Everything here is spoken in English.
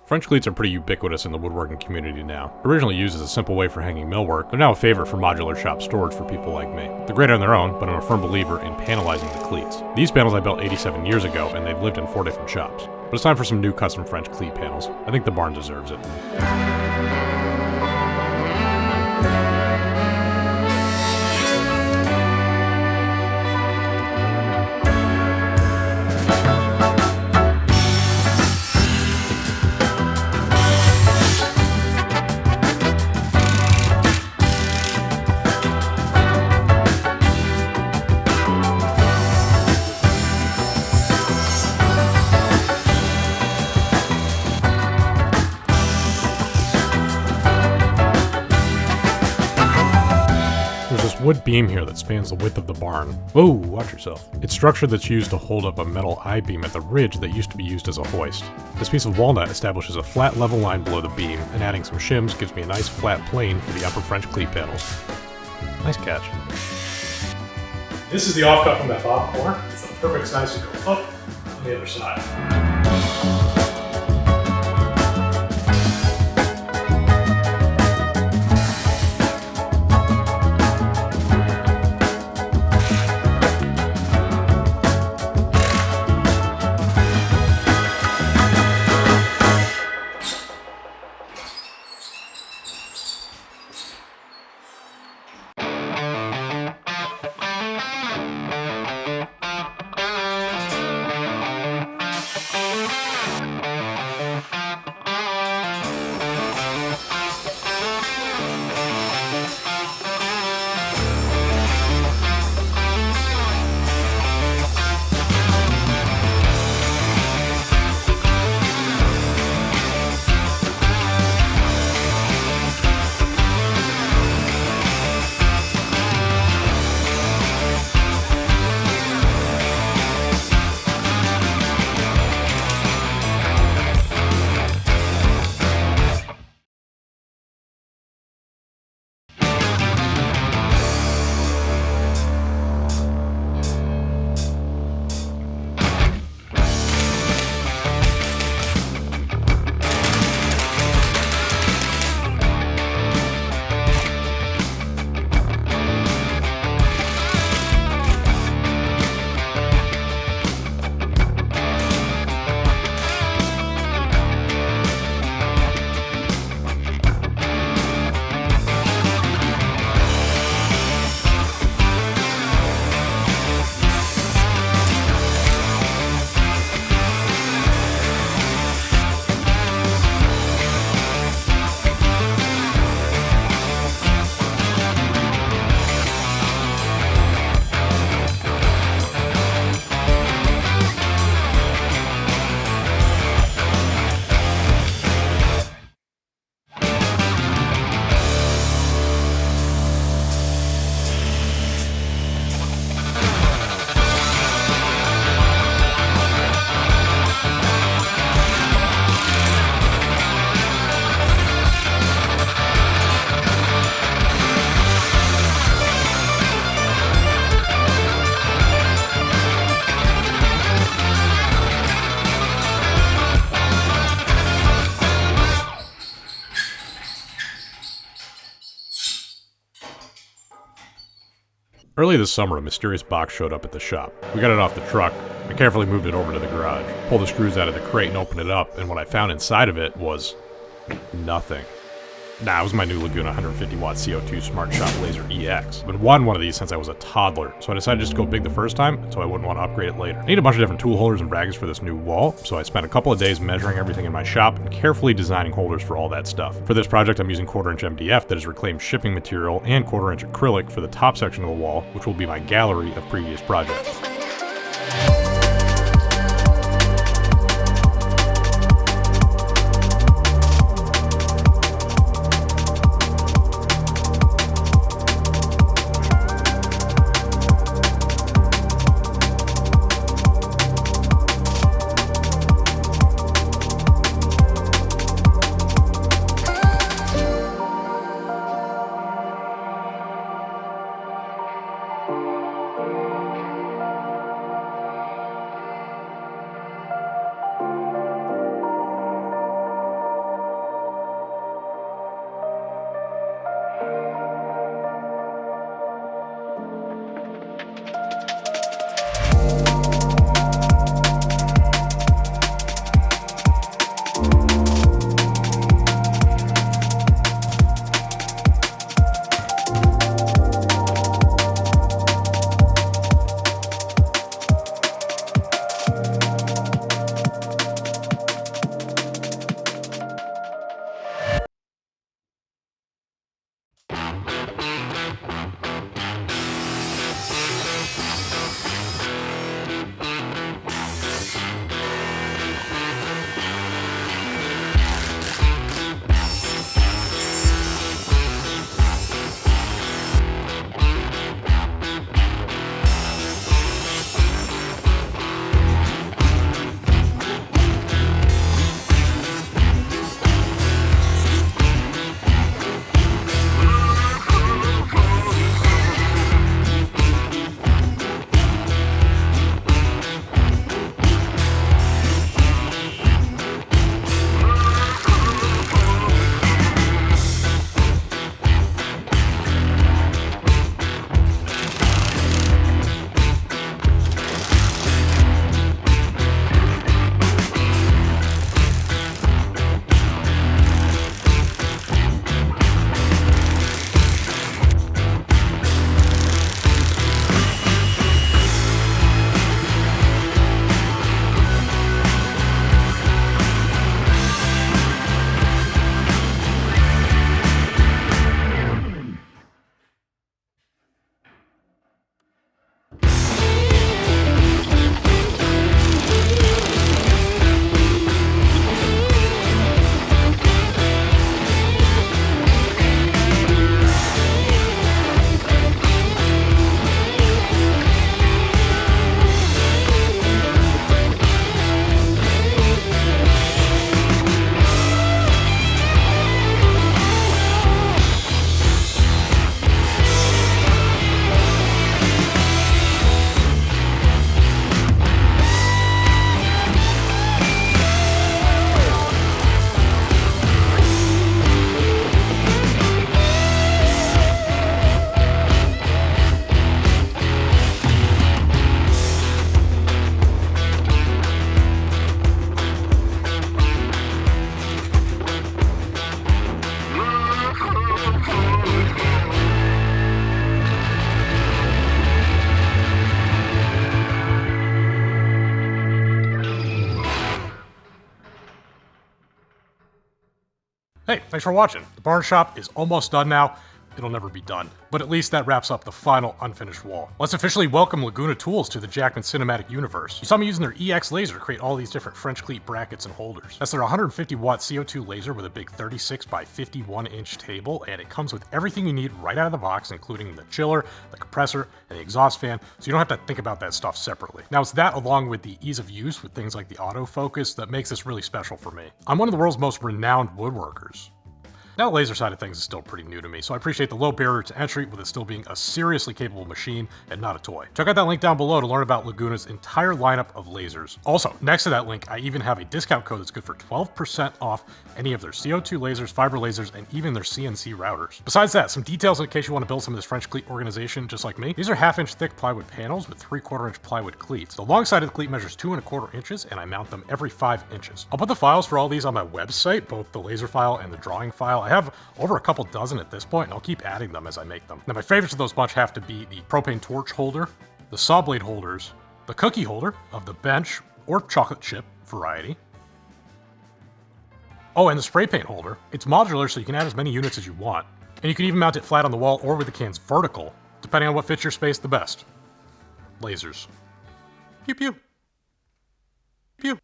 French cleats are pretty ubiquitous in the woodworking community now. Originally used as a simple way for hanging millwork, they're now a favorite for modular shop storage for people like me. They're great on their own, but I'm a firm believer in panelizing the cleats. These panels I built 87 years ago, and they've lived in 4 different shops. But it's time for some new custom French cleat panels. I think the barn deserves it. Wood beam here that spans the width of the barn. Whoa, watch yourself. It's structure that's used to hold up a metal I-beam at the ridge that used to be used as a hoist. This piece of walnut establishes a flat level line below the beam, and adding some shims gives me a nice flat plane for the upper French cleat panels. Nice catch. This is the offcut from that bottom corner. It's the perfect size to go up on the other side. Early this summer, a mysterious box showed up at the shop. We got it off the truck. I carefully moved it over to the garage, pulled the screws out of the crate and opened it up, and what I found inside of it was nothing. Nah, it was my new Laguna 150-watt CO2 Smart Shop Laser EX. I've been wanting one of these since I was a toddler, so I decided just to go big the first time, so I wouldn't want to upgrade it later. I need a bunch of different tool holders and brackets for this new wall, so I spent a couple of days measuring everything in my shop and carefully designing holders for all that stuff. For this project, I'm using 1/4-inch MDF that is reclaimed shipping material and 1/4-inch acrylic for the top section of the wall, which will be my gallery of previous projects. Hey, thanks for watching. The barn shop is almost done now. It'll never be done, but at least that wraps up the final unfinished wall. Let's officially welcome Laguna Tools to the Jackman cinematic universe. You saw me using their EX laser to create all these different French cleat brackets and holders. That's their 150 watt CO2 laser with a big 36 by 51 inch table, and it comes with everything you need right out of the box, including the chiller, the compressor, and the exhaust fan, so you don't have to think about that stuff separately. Now it's that along with the ease of use with things like the autofocus that makes this really special for me. I'm one of the world's most renowned woodworkers. Now the laser side of things is still pretty new to me, so I appreciate the low barrier to entry with it still being a seriously capable machine and not a toy. Check out that link down below to learn about Laguna's entire lineup of lasers. Also, next to that link, I even have a discount code that's good for 12% off any of their CO2 lasers, fiber lasers, and even their CNC routers. Besides that, some details in case you want to build some of this French cleat organization just like me. These are 1/2 inch thick plywood panels with 3/4 inch plywood cleats. The long side of the cleat measures 2 1/4 inches, and I mount them every 5 inches. I'll put the files for all these on my website, both the laser file and the drawing file. I have over a couple dozen at this point, and I'll keep adding them as I make them. Now my favorites of those bunch have to be the propane torch holder, the saw blade holders, the cookie holder of the bench or chocolate chip variety. Oh, and the spray paint holder. It's modular, so you can add as many units as you want. And you can even mount it flat on the wall or with the cans vertical, depending on what fits your space the best. Lasers. Pew pew.